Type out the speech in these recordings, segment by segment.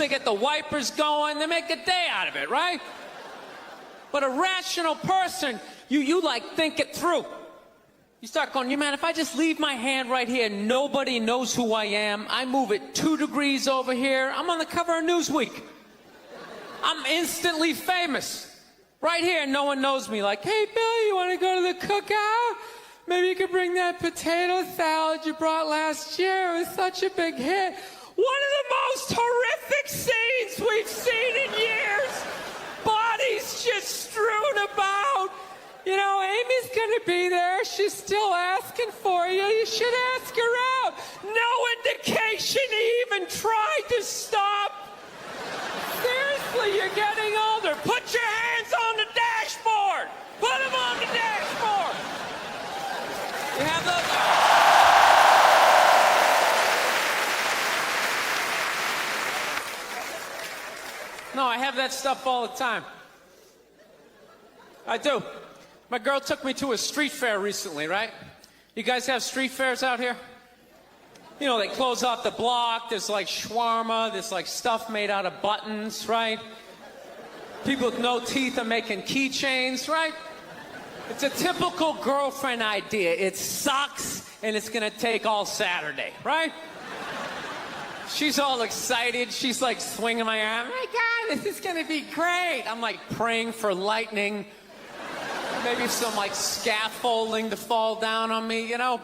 they get the wipers going, they make a day out of it, right? But a rational person, you like think it through. You start going, man, if I just leave my hand right here, nobody knows who I am. I move it 2 degrees over here. I'm on the cover of Newsweek. I'm instantly famous. Right here, no one knows me. Like, hey, Bill, you want to go to the cookout? Maybe you could bring that potato salad you brought last year. It was such a big hit. One of the most horrific scenes we've seen in years. Bodies just strewn about. You know, Amy's gonna be there. She's still asking for you. You should ask her out. No indication he even tried to stop. Seriously, you're getting older. Put your hands on the dashboard. Put them on the dashboard. You have those. No, I have that stuff all the time. I do. My girl took me to a street fair recently, right? You guys have street fairs out here? You know, they close off the block. There's like shawarma. There's like stuff made out of buttons, right? People with no teeth are making keychains, right? It's a typical girlfriend idea. It sucks, and it's gonna take all Saturday, right? She's all excited. She's like swinging my arm. Oh my God, this is gonna be great. I'm like praying for lightning. Maybe some like scaffolding to fall down on me, you know?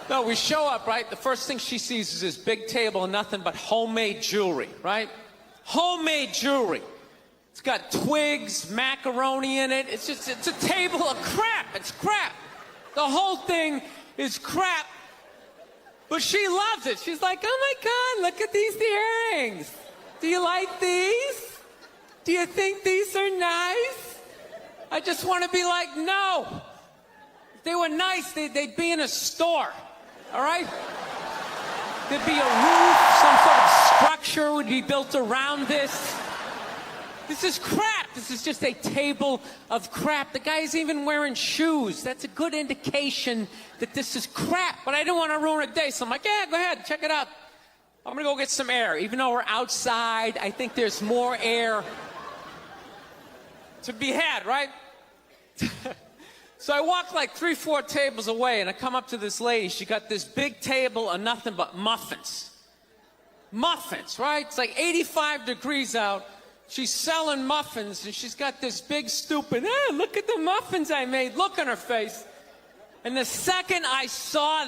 No, we show up, right? The first thing she sees is this big table and nothing but homemade jewelry, right? Homemade jewelry. It's got twigs, macaroni in it. It's a table of crap. It's crap. The whole thing is crap. But she loves it. She's like, oh my God, look at these earrings. Do you like these? Do you think these are nice? I just want to be like, no. If they were nice, they'd be in a store, all right? There'd be a roof, some sort of structure would be built around this. This is crap. This is just a table of crap. The guy's even wearing shoes. That's a good indication that this is crap. But I didn't want to ruin a day, so I'm like, yeah, go ahead, check it out. I'm going to go get some air. Even though we're outside, I think there's more air to be had, right? So I walk like 3-4 tables away, and I come up to this lady. She got this big table of nothing but muffins. Muffins, right? It's like 85 degrees out. She's selling muffins, and she's got this big stupid, look at the muffins I made. Look on her face. And the second I saw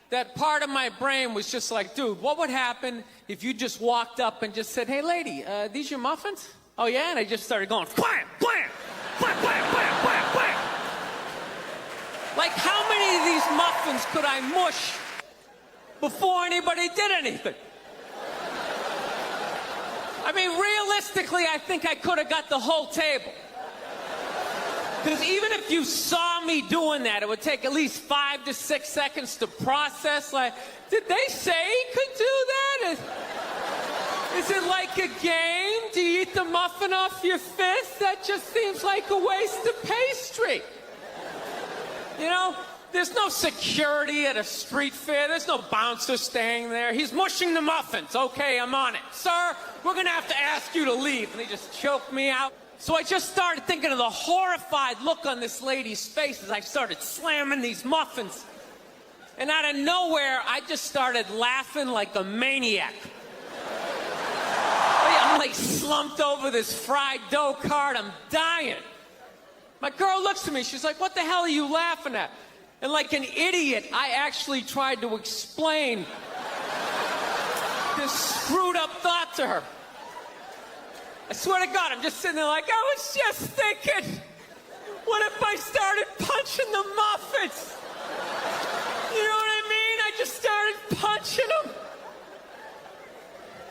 that part of my brain was just like, dude, what would happen if you just walked up and just said, hey, lady, these your muffins? Oh, yeah? And I just started going, blam, blam, blam, blam, blam, blam, blam. Like, how many of these muffins could I mush before anybody did anything? I mean, realistically, I think I could have got the whole table. Because even if you saw me doing that, it would take at least 5 to 6 seconds to process. Like, did they say he could do that? Is it like a game? Do you eat the muffin off your fist? That just seems like a waste of pastry. You know, there's no security at a street fair. There's no bouncer staying there. He's mushing the muffins. Okay, I'm on it. Sir, we're going to have to ask you to leave. And he just choked me out. So I just started thinking of the horrified look on this lady's face as I started slamming these muffins. And out of nowhere, I just started laughing like a maniac. I'm like slumped over this fried dough cart. I'm dying. My girl looks at me. She's like, what the hell are you laughing at? And like an idiot, I actually tried to explain this screwed up thought to her. I swear to God, I'm just sitting there like, I was just thinking, what if I started punching the muffins? You know what I mean? I just started punching them.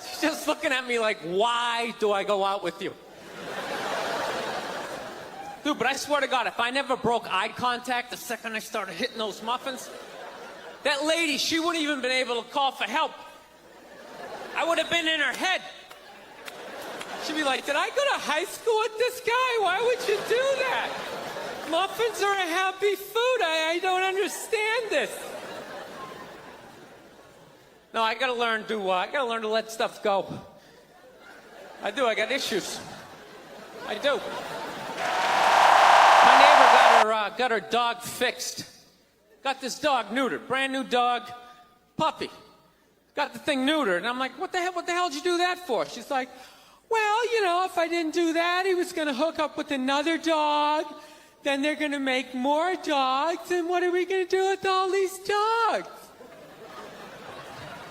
She's just looking at me like, why do I go out with you? Dude, but I swear to God, if I never broke eye contact the second I started hitting those muffins, that lady, she wouldn't even been able to call for help. I would have been in her head. She'd be like, did I go to high school with this guy? Why would you do that? Muffins are a happy food. I don't understand this. No, I gotta learn to let stuff go. I do, I got issues. I do. My neighbor got her dog fixed. Got this dog neutered, brand new dog, puppy. Got the thing neutered, and I'm like, what the hell did you do that for? She's like, well, you know, if I didn't do that, he was gonna hook up with another dog, then they're gonna make more dogs, and what are we gonna do with all these dogs?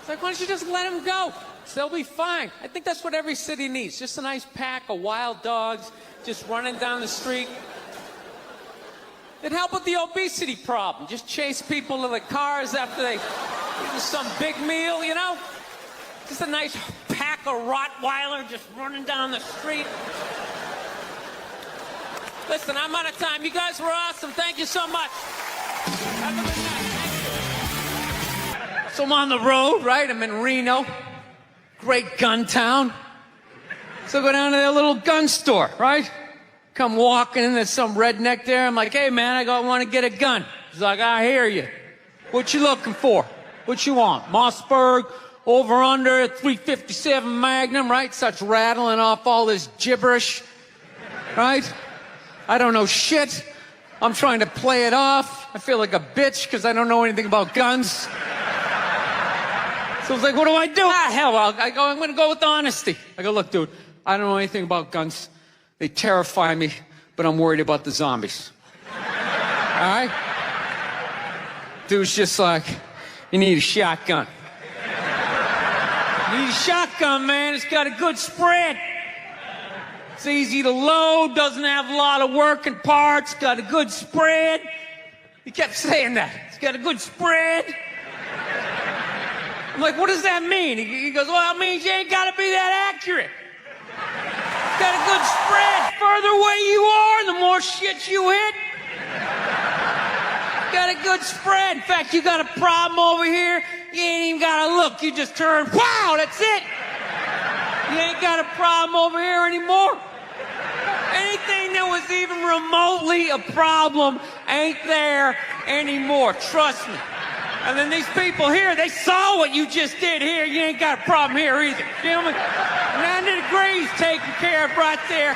It's like, why don't you just let them go? So they'll be fine. I think that's what every city needs, just a nice pack of wild dogs just running down the street. It'd help with the obesity problem. Just chase people to the cars after they eat some big meal, you know? Just a nice pack of Rottweiler just running down the street. Listen, I'm out of time. You guys were awesome. Thank you so much. Have a good night. So I'm on the road, right? I'm in Reno. Great gun town. So I go down to their little gun store, right? Come walking in, there's some redneck there. I'm like, hey, man, I want to get a gun. He's like, I hear you. What you looking for? What you want? Mossberg, over under, 357 Magnum, right? Starts rattling off all this gibberish, right? I don't know shit. I'm trying to play it off. I feel like a bitch because I don't know anything about guns. So I was like, what do I do? Hell, I'm going to go with honesty. I go, look, dude, I don't know anything about guns. They terrify me, but I'm worried about the zombies. All right? Dude's just like, you need a shotgun. You need a shotgun, man. It's got a good spread. It's easy to load, doesn't have a lot of working parts, got a good spread. He kept saying that. It's got a good spread. I'm like, what does that mean? He goes, well, it means you ain't got to be that accurate. It's got a good spread. Further away you are, the more shit you hit. Got a good spread. In fact, you got a problem over here, you ain't even got to look. You just turn, wow, that's it. You ain't got a problem over here anymore. Anything that was even remotely a problem ain't there anymore. Trust me. And then these people here, they saw what you just did here. You ain't got a problem here either. Gentlemen, 90 degrees taken care of right there.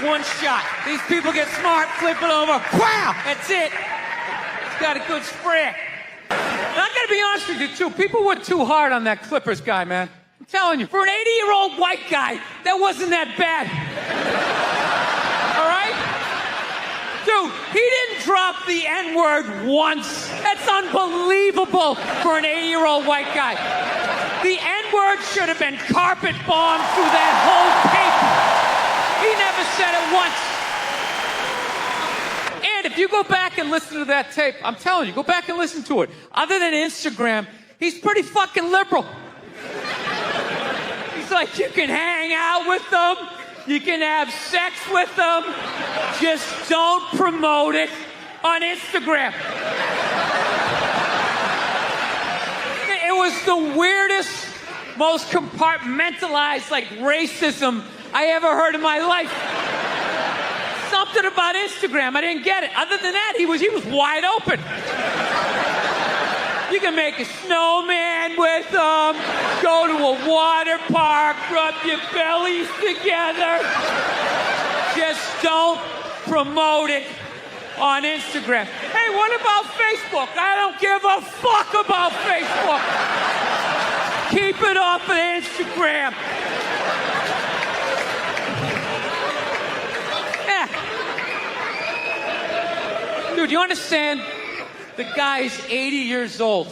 One shot. These people get smart, flip it over. Wow, that's it. It's got a good spread. And I gotta be honest with you too, people were too hard on that Clippers guy, man. I'm telling you, for an 80-year-old white guy, that wasn't that bad. All right? Dude, he didn't drop the N-word once. That's unbelievable for an 80-year-old white guy. The N-word should have been carpet bombed through that whole tape. He never said it once. And if you go back and listen to that tape, I'm telling you, go back and listen to it. Other than Instagram, he's pretty fucking liberal. He's like, you can hang out with them. You can have sex with them. Just don't promote it on Instagram. It was the weirdest, most compartmentalized, like, racism I ever heard in my life. Something about Instagram, I didn't get it. Other than that, he was wide open. You can make a snowman with them, go to a water park, rub your bellies together. Just don't promote it on Instagram. Hey, what about Facebook? I don't give a fuck about Facebook. Keep it off of Instagram. Yeah. Dude, you understand? The guy's 80 years old.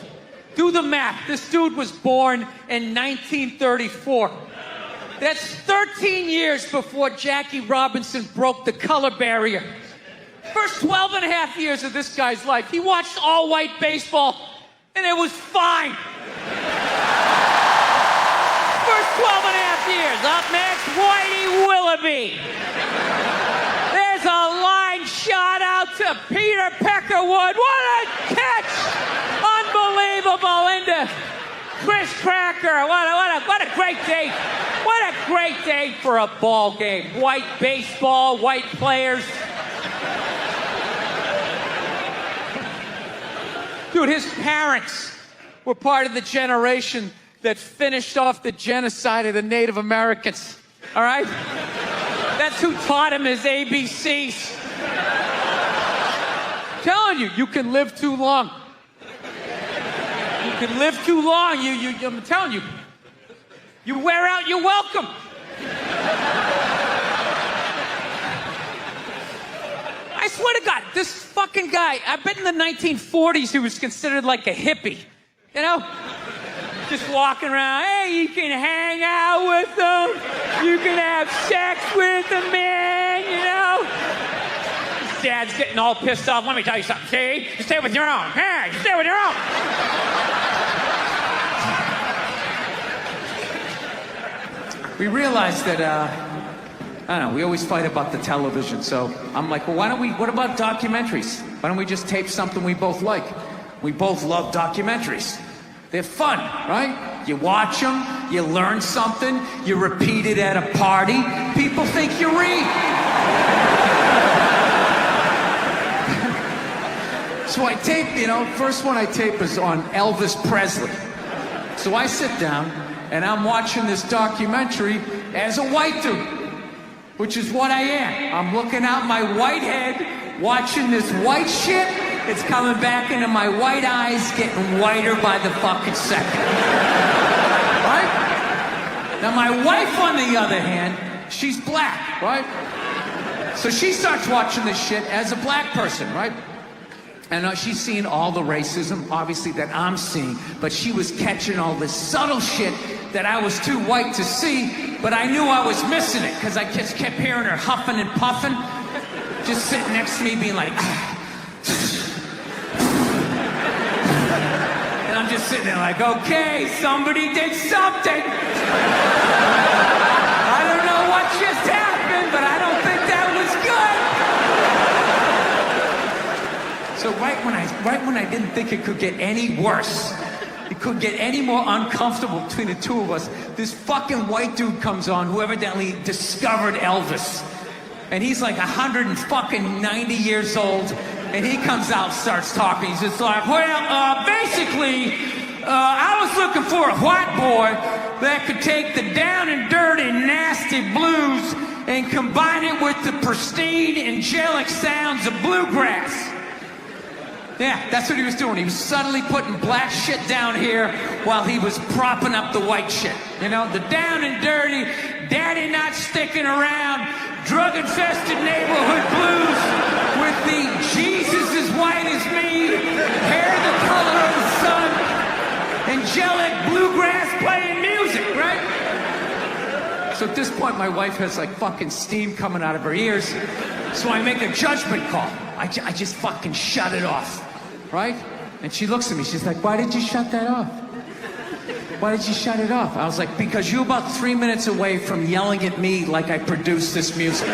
Do the math. This dude was born in 1934. That's 13 years before Jackie Robinson broke the color barrier. First 12 and a half years of this guy's life, he watched all-white baseball, and it was fine. First 12 and a half years. Up next, Whitey Willoughby. There's a line shot out to Peter Peckerwood. What a catch! Unbelievable into Chris Cracker. What a great day. What a great day for a ball game. White baseball, white players. Dude, his parents were part of the generation that finished off the genocide of the Native Americans. All right? That's who taught him his ABCs. Telling you, you can live too long. You can live too long. I'm telling you. You wear out your welcome. I swear to God, this fucking guy, I bet in the 1940s he was considered like a hippie. You know? Just walking around, hey, you can hang out with them. You can have sex with them, man, you know? His dad's getting all pissed off. Let me tell you something, see? You stay with your own. Hey, you stay with your own. We realized that, I don't know, we always fight about the television, so I'm like, well, what about documentaries? Why don't we just tape something we both like? We both love documentaries. They're fun, right? You watch them, you learn something, you repeat it at a party, people think you read. So I tape, first one I tape is on Elvis Presley. So I sit down, and I'm watching this documentary as a white dude, which is what I am. I'm looking out my white head, watching this white shit. It's coming back into my white eyes, getting whiter by the fucking second. Right? Now my wife, on the other hand, she's black, right? So she starts watching this shit as a black person, right? And she's seeing all the racism, obviously, that I'm seeing, but she was catching all this subtle shit that I was too white to see, but I knew I was missing it, because I just kept hearing her huffing and puffing, just sitting next to me being like, and I'm just sitting there like, okay, somebody did something. I don't know what just happened, but I don't think that was good. So right when I didn't think it could get any worse, it could get any more uncomfortable between the two of us, this fucking white dude comes on who evidently discovered Elvis. And he's like 190 years old, and he comes out and starts talking. He's just like, well, basically, I was looking for a white boy that could take the down and dirty, nasty blues and combine it with the pristine, angelic sounds of bluegrass. Yeah, that's what he was doing. He was subtly putting black shit down here while he was propping up the white shit. You know, the down and dirty, daddy not sticking around, drug-infested neighborhood blues with the Jesus as white as me, hair the color of the sun, angelic bluegrass playing music, right? So at this point, my wife has like fucking steam coming out of her ears. So I make a judgment call. I just fucking shut it off, right? And she looks at me, she's like, why did you shut that off? Why did you shut it off? I was like, because you're about 3 minutes away from yelling at me like I produced this music.